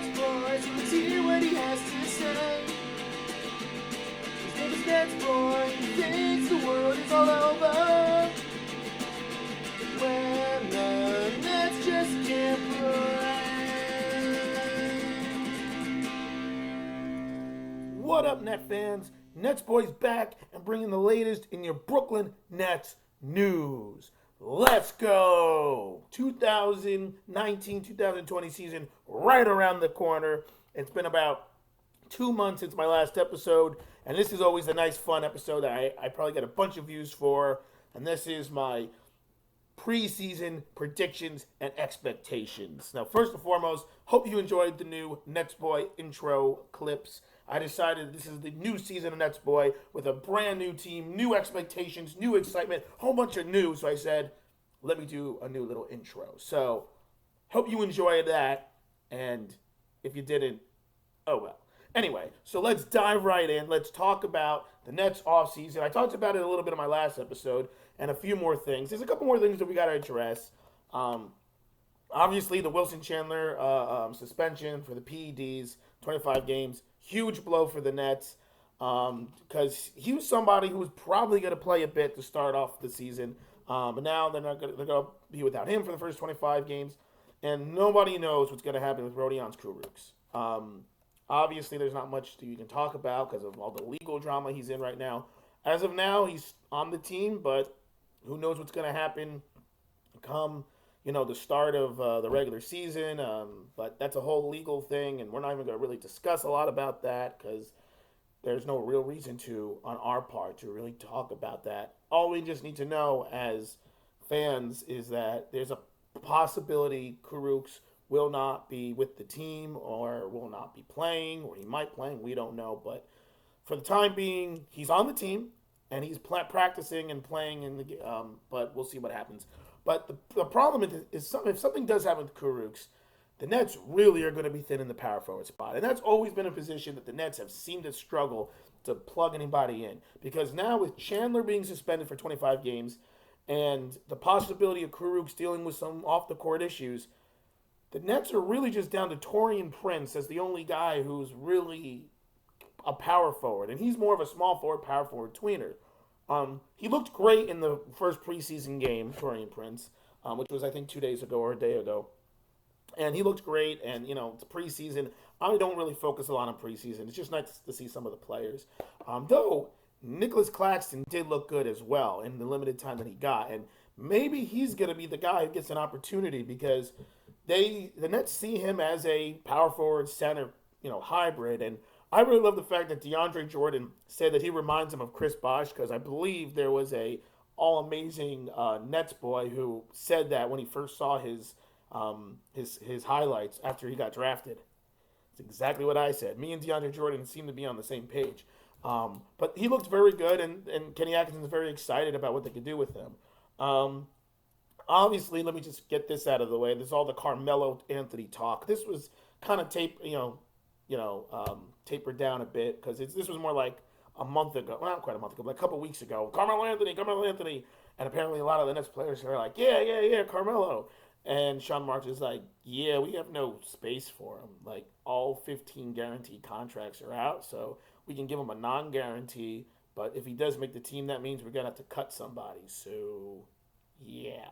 NetsBoy, so let's hear what he has to say. His name is NetsBoy, he thinks the world is all over when the Nets just can't play. What up, Net fans? NetsBoy's back and bringing the latest in your Brooklyn Nets news. Let's go! 2019-2020 season right around the corner. It's been about 2 months since my last episode, and this is always a nice, fun episode that I probably get a bunch of views for. And this is my preseason predictions and expectations. Now, first and foremost, hope you enjoyed the new NetsBoy intro clips. I decided this is the new season of NetsBoy with a brand new team, new expectations, new excitement, whole bunch of new. So I said, let me do a new little intro. So, hope you enjoyed that. And if you didn't, oh well. Anyway, so let's dive right in. Let's talk about the Nets offseason. I talked about it a little bit in my last episode and a few more things. There's a couple more things that we got to address. Obviously, the Wilson Chandler suspension for the PEDs, 25 games. Huge blow for the Nets because he was somebody who was probably going to play a bit to start off the season. But now they're going to be without him for the first 25 games. And nobody knows what's going to happen with Rodions Kurucs. Obviously, there's not much that you can talk about because of all the legal drama he's in right now. As of now, he's on the team, but who knows what's going to happen come the start of the regular season, but that's a whole legal thing, and we're not even going to really discuss a lot about that because there's no real reason to, on our part, to really talk about that. All we just need to know as fans is that there's a possibility Kurucs will not be with the team or will not be playing, or he might play, we don't know, but for the time being, he's on the team, and he's practicing and playing, but we'll see what happens. But the problem is if something does happen with Kurucs, the Nets really are going to be thin in the power forward spot. And that's always been a position that the Nets have seemed to struggle to plug anybody in. Because now with Chandler being suspended for 25 games and the possibility of Kurucs dealing with some off-the-court issues, the Nets are really just down to Taurean Prince as the only guy who's really a power forward. And he's more of a small forward, power forward tweener. He looked great in the first preseason game, Taurean Prince, which was, I think, 2 days ago or a day ago. And he looked great, and, it's preseason. I don't really focus a lot on preseason. It's just nice to see some of the players. Though, Nicholas Claxton did look good as well in the limited time that he got. And maybe he's going to be the guy who gets an opportunity because the Nets see him as a power forward center, hybrid. And I really love the fact that DeAndre Jordan said that he reminds him of Chris Bosh because I believe there was a all-amazing Nets boy who said that when he first saw his highlights after he got drafted. It's exactly what I said. Me and DeAndre Jordan seem to be on the same page. But he looked very good, and Kenny Atkinson's very excited about what they could do with him. Obviously, let me just get this out of the way. There's all the Carmelo Anthony talk. This was kind of tapered down a bit because this was more like a month ago. Well, not quite a month ago, but a couple weeks ago. Carmelo Anthony. And apparently a lot of the Nets players are like, yeah, Carmelo. And Sean Marks is like, yeah, we have no space for him. Like, all 15 guaranteed contracts are out, so we can give him a non-guarantee. But if he does make the team, that means we're going to have to cut somebody. So, yeah.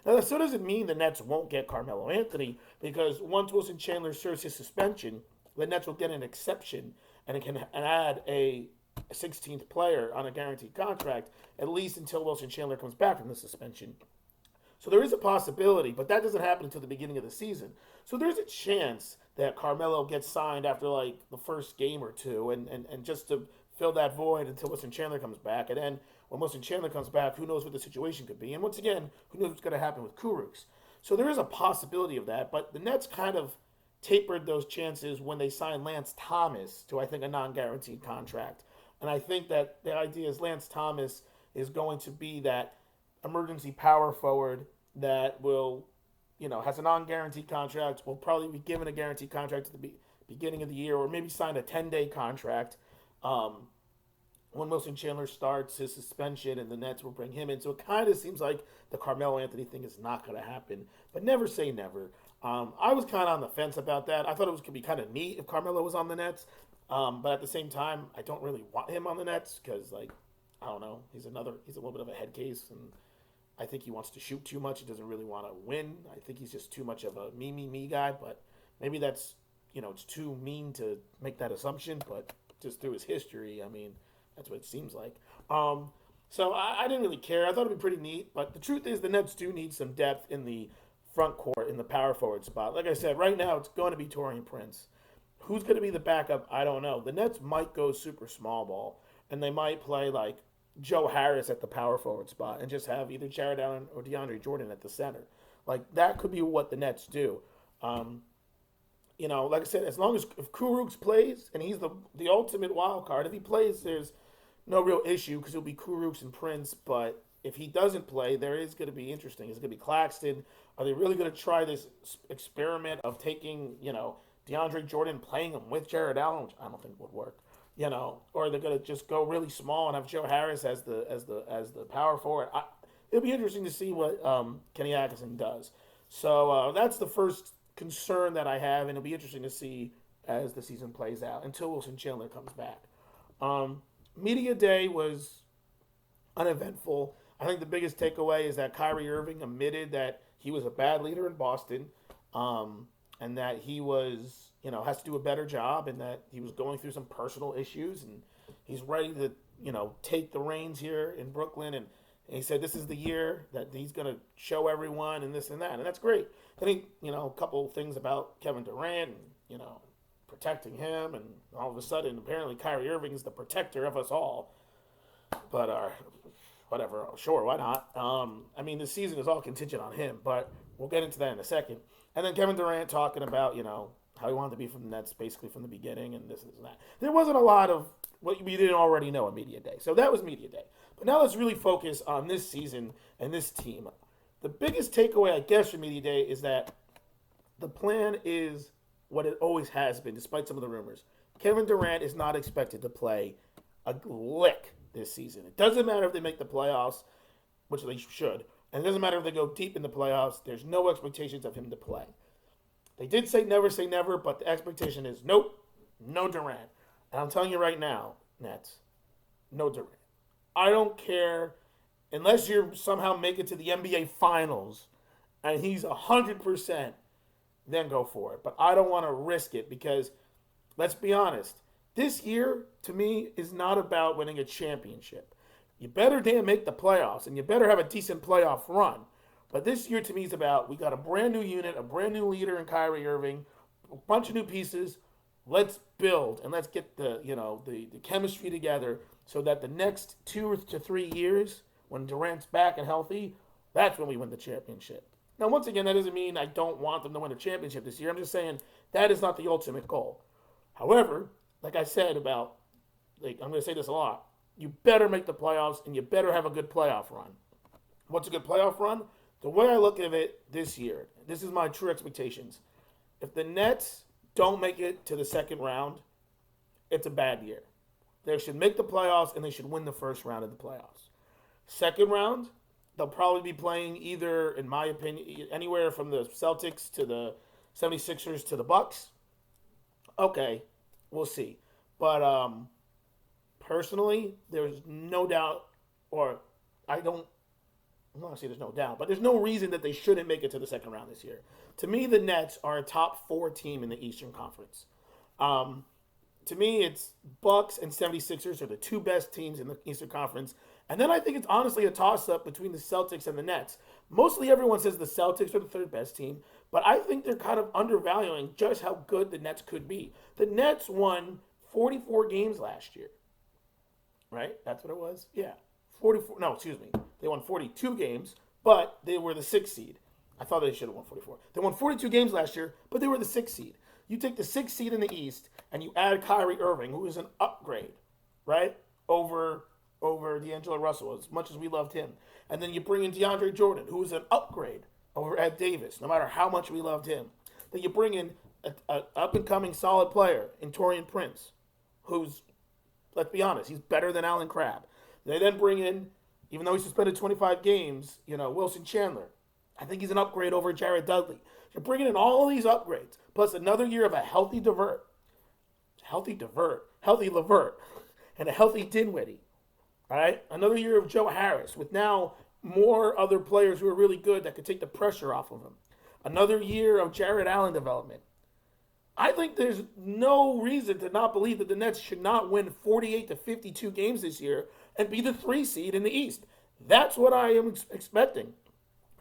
Now, that still doesn't mean the Nets won't get Carmelo Anthony because once Wilson Chandler serves his suspension, the Nets will get an exception and it can add a 16th player on a guaranteed contract, at least until Wilson Chandler comes back from the suspension. So there is a possibility, but that doesn't happen until the beginning of the season. So there's a chance that Carmelo gets signed after like the first game or two and just to fill that void until Wilson Chandler comes back. And then when Wilson Chandler comes back, who knows what the situation could be. And once again, who knows what's going to happen with Kurucs. So there is a possibility of that, but the Nets kind of tapered those chances when they signed Lance Thomas to, I think, a non-guaranteed contract. And I think that the idea is Lance Thomas is going to be that emergency power forward that will, has a non-guaranteed contract, will probably be given a guaranteed contract at the beginning of the year, or maybe sign a 10-day contract when Wilson Chandler starts his suspension, and the Nets will bring him in. So it kind of seems like the Carmelo Anthony thing is not going to happen, but never say never. I was kind of on the fence about that. I thought it was could be kind of neat if Carmelo was on the Nets, but at the same time, I don't really want him on the Nets because, like, I don't know, he's a little bit of a head case, and I think he wants to shoot too much. He doesn't really want to win. I think he's just too much of a me guy. But maybe that's it's too mean to make that assumption. But just through his history, I mean, that's what it seems like. So I didn't really care. I thought it'd be pretty neat. But the truth is, the Nets do need some depth in the front court in the power forward spot. Like I said, right now it's going to be Torian Prince. Who's going to be the backup? I don't know. The Nets might go super small ball, and they might play like Joe Harris at the power forward spot and just have either Jared Allen or DeAndre Jordan at the center. Like that could be what the Nets do. Like I said, as long as if Kurucs plays and he's the ultimate wild card, if he plays, there's no real issue because it'll be Kurucs and Prince. But if he doesn't play, there is going to be interesting. It's going to be Claxton. Are they really going to try this experiment of taking DeAndre Jordan playing him with Jared Allen, which I don't think would work. Or they're gonna just go really small and have Joe Harris as the power forward. It'll be interesting to see what Kenny Atkinson does. So that's the first concern that I have, and it'll be interesting to see as the season plays out until Wilson Chandler comes back. Media day was uneventful. I think the biggest takeaway is that Kyrie Irving admitted that he was a bad leader in Boston, and that he was has to do a better job, and that he was going through some personal issues, and he's ready to, take the reins here in Brooklyn. And he said this is the year that he's going to show everyone and this and that. And that's great. I think, a couple of things about Kevin Durant, and, protecting him. And all of a sudden, apparently Kyrie Irving is the protector of us all. But whatever, sure, why not? I mean, the season is all contingent on him, but we'll get into that in a second. And then Kevin Durant talking about, how he wanted to be from the Nets basically from the beginning and this and that. There wasn't a lot of what we didn't already know on Media Day. So that was Media Day. But now let's really focus on this season and this team. The biggest takeaway, I guess, from Media Day is that the plan is what it always has been, despite some of the rumors. Kevin Durant is not expected to play a lick this season. It doesn't matter if they make the playoffs, which they should. And it doesn't matter if they go deep in the playoffs. There's no expectations of him to play. They did say never, but the expectation is nope, no Durant. And I'm telling you right now, Nets, no Durant. I don't care unless you somehow make it to the NBA Finals and he's 100%, then go for it. But I don't want to risk it because, let's be honest, this year, to me, is not about winning a championship. You better damn make the playoffs, and you better have a decent playoff run. But this year, to me, is about we got a brand new unit, a brand new leader in Kyrie Irving, a bunch of new pieces. Let's build and let's get the chemistry together so that the next 2 to 3 years, when Durant's back and healthy, that's when we win the championship. Now, once again, that doesn't mean I don't want them to win a championship this year. I'm just saying that is not the ultimate goal. However, like I said I'm going to say this a lot, you better make the playoffs and you better have a good playoff run. What's a good playoff run? The way I look at it this year, this is my true expectations. If the Nets don't make it to the second round, it's a bad year. They should make the playoffs and they should win the first round of the playoffs. Second round, they'll probably be playing either, in my opinion, anywhere from the Celtics to the 76ers to the Bucks. Okay, we'll see. But personally, there's no doubt, or I'm not going to say there's no doubt, but there's no reason that they shouldn't make it to the second round this year. To me, the Nets are a top 4 team in the Eastern Conference. To me, it's Bucks and 76ers are the 2 best teams in the Eastern Conference. And then I think it's honestly a toss-up between the Celtics and the Nets. Mostly everyone says the Celtics are the 3rd best team, but I think they're kind of undervaluing just how good the Nets could be. The Nets won 44 games last year, right? That's what it was? Yeah. 44. No, excuse me. They won 42 games, but they were the 6th seed. I thought they should have won 44. They won 42 games last year, but they were the 6th seed. You take the 6th seed in the East, and you add Kyrie Irving, who is an upgrade, right, over D'Angelo Russell, as much as we loved him. And then you bring in DeAndre Jordan, who is an upgrade over Ed Davis, no matter how much we loved him. Then you bring in an up-and-coming solid player in Torian Prince, who's, let's be honest, he's better than Allen Crabbe. They then bring in, even though he suspended 25 games, Wilson Chandler. I think he's an upgrade over Jared Dudley. You're bringing in all these upgrades, plus another year of a healthy Levert, and a healthy Dinwiddie. All right, another year of Joe Harris with now more other players who are really good that could take the pressure off of him. Another year of Jared Allen development. I think there's no reason to not believe that the Nets should not win 48 to 52 games this year and be the 3 seed in the East. That's what I am expecting.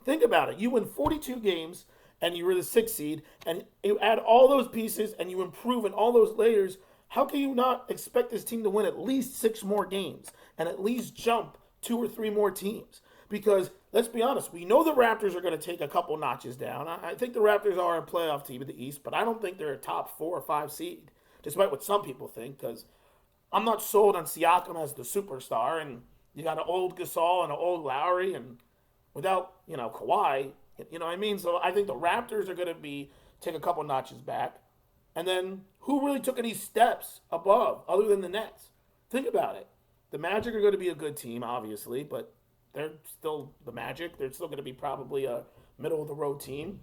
Think about it. You win 42 games and you were the 6th seed, and you add all those pieces and you improve in all those layers. How can you not expect this team to win at least 6 more games and at least jump 2 or 3 more teams? Because let's be honest, we know the Raptors are going to take a couple notches down. I think the Raptors are a playoff team in the East, but I don't think they're a top 4 or 5 seed, despite what some people think, because I'm not sold on Siakam as the superstar, and you got an old Gasol and an old Lowry, and without, Kawhi, you know what I mean? So I think the Raptors are going to take a couple notches back. And then who really took any steps above other than the Nets? Think about it. The Magic are going to be a good team, obviously, but they're still the Magic. They're still going to be probably a middle-of-the-road team.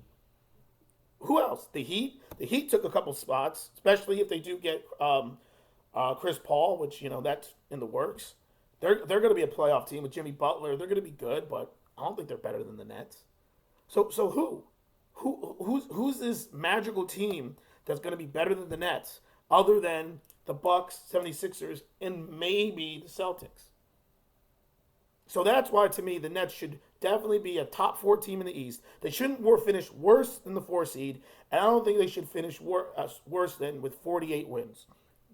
Who else? The Heat. The Heat took a couple spots, especially if they do get Chris Paul, which, that's in the works. They're going to be a playoff team with Jimmy Butler. They're going to be good, but I don't think they're better than the Nets. So who's this magical team that's going to be better than the Nets other than the Bucks, 76ers, and maybe the Celtics? So that's why, to me, the Nets should definitely be a top 4 team in the East. They shouldn't finish worse than the 4 seed, and I don't think they should finish worse than with 48 wins.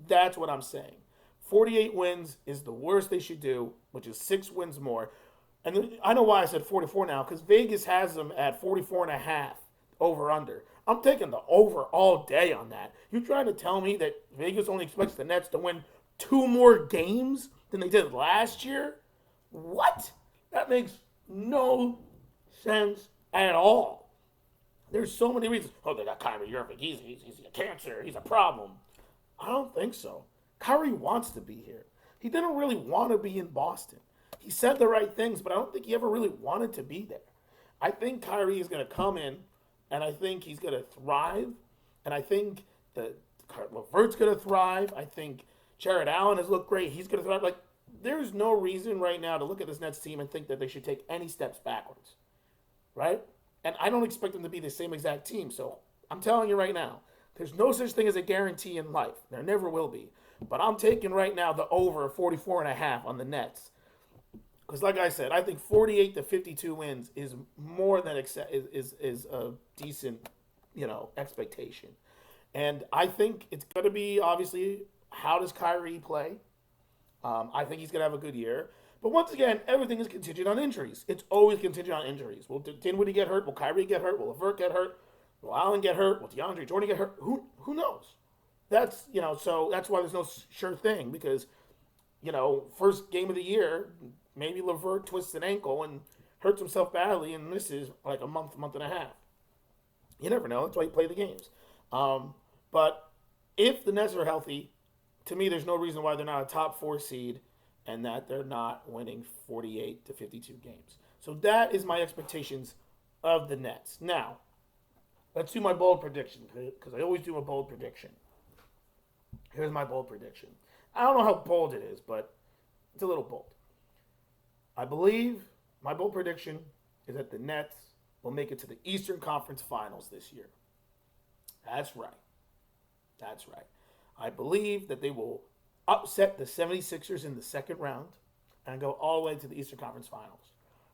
That's what I'm saying. 48 wins is the worst they should do, which is 6 wins more. And I know why I said 44 now, because Vegas has them at 44.5 over-under. I'm taking the over all day on that. You're trying to tell me that Vegas only expects the Nets to win 2 more games than they did last year? What? That makes no sense at all. There's so many reasons. Oh, they got Kyrie Irving. He's a cancer. He's a problem. I don't think so. Kyrie wants to be here. He didn't really want to be in Boston. He said the right things, but I don't think he ever really wanted to be there. I think Kyrie is going to come in, and I think he's going to thrive, and I think that LeVert's going to thrive. I think Jared Allen has looked great. He's going to thrive. Like, there's no reason right now to look at this Nets team and think that they should take any steps backwards, right? And I don't expect them to be the same exact team. So I'm telling you right now, there's no such thing as a guarantee in life. There never will be. But I'm taking right now the over 44.5 on the Nets. Because like I said, I think 48 to 52 wins is more than is a decent, expectation. And I think it's going to be, obviously, how does Kyrie play? I think he's going to have a good year. But once again, everything is contingent on injuries. It's always contingent on injuries. Will Dinwiddie get hurt? Will Kyrie get hurt? Will LeVert get hurt? Will Allen get hurt? Will DeAndre Jordan get hurt? Who knows? That's, so that's why there's no sure thing. Because, first game of the year, maybe LeVert twists an ankle and hurts himself badly and misses like a month and a half. You never know. That's why you play the games. But if the Nets are healthy, to me, there's no reason why they're not a top 4 seed and that they're not winning 48 to 52 games. So that is my expectations of the Nets. Now, let's do my bold prediction, because I always do a bold prediction. Here's my bold prediction. I don't know how bold it is, but it's a little bold. I believe my bold prediction is that the Nets will make it to the Eastern Conference Finals this year. That's right. That's right. I believe that they will upset the 76ers in the second round and go all the way to the Eastern Conference Finals.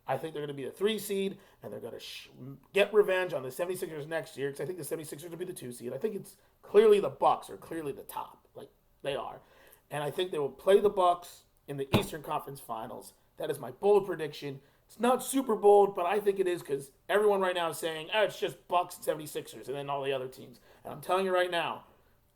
I think they're going to be the 3 seed, and they're going to get revenge on the 76ers next year, because I think the 76ers will be the 2 seed. I think it's clearly the Bucks are clearly the top. Like, they are. And I think they will play the Bucks in the Eastern Conference Finals. That is my bold prediction. It's not super bold, but I think it is, because everyone right now is saying, it's just Bucks and 76ers and then all the other teams. And I'm telling you right now,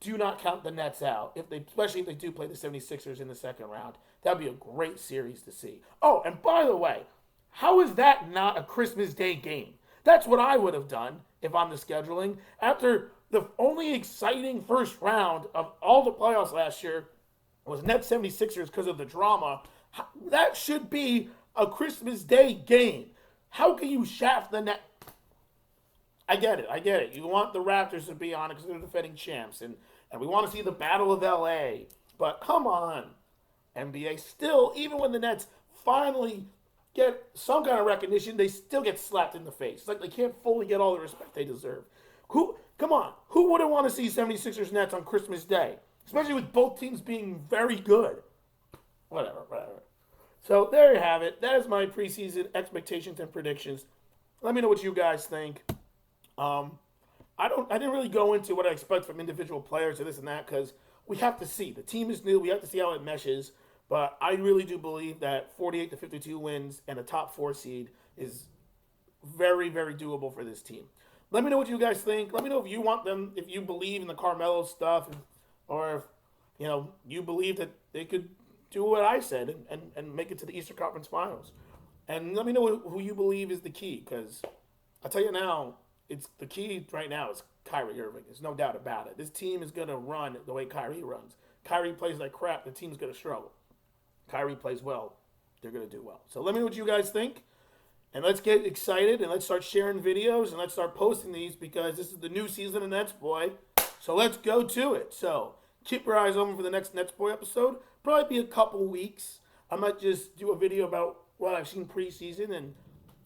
do not count the Nets out, especially if they do play the 76ers in the second round. That would be a great series to see. Oh, and by the way, how is that not a Christmas Day game? That's what I would have done if I'm the scheduling. After the only exciting first round of all the playoffs last year was Nets 76ers because of the drama, that should be a Christmas Day game. How can you shaft the Nets? I get it. I get it. You want the Raptors to be on it because they're defending champs, and we want to see the Battle of LA. But come on, NBA. Still, even when the Nets finally get some kind of recognition, they still get slapped in the face. It's like they can't fully get all the respect they deserve. Come on, who wouldn't want to see 76ers Nets on Christmas Day? Especially with both teams being very good. Whatever. So there you have it. That is my preseason expectations and predictions. Let me know what you guys think. Um, I didn't really go into what I expect from individual players or this and that because we have to see. The team is new. We have to see how it meshes. But I really do believe that 48 to 52 wins and a top four seed is very, very doable for this team. Let me know what you guys think. Let me know if you want them, if you believe in the Carmelo stuff, or if you believe that they could do what I said and make it to the Eastern Conference Finals. And let me know who you believe is the key, because I'll tell you now, it's the key right now is Kyrie Irving. There's no doubt about it. This team is gonna run the way Kyrie runs. Kyrie plays like crap, the team's gonna struggle. Kyrie plays well, they're gonna do well. So let me know what you guys think. And let's get excited and let's start sharing videos and let's start posting these because this is the new season of NetsBoy. So let's go to it. So keep your eyes open for the next NetsBoy episode. Probably be a couple weeks. I might just do a video about what I've seen preseason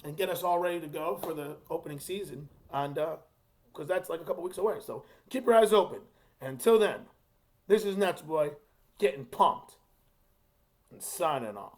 and get us all ready to go for the opening season. And because that's like a couple weeks away. So keep your eyes open. And until then, this is NetsBoy getting pumped and signing off.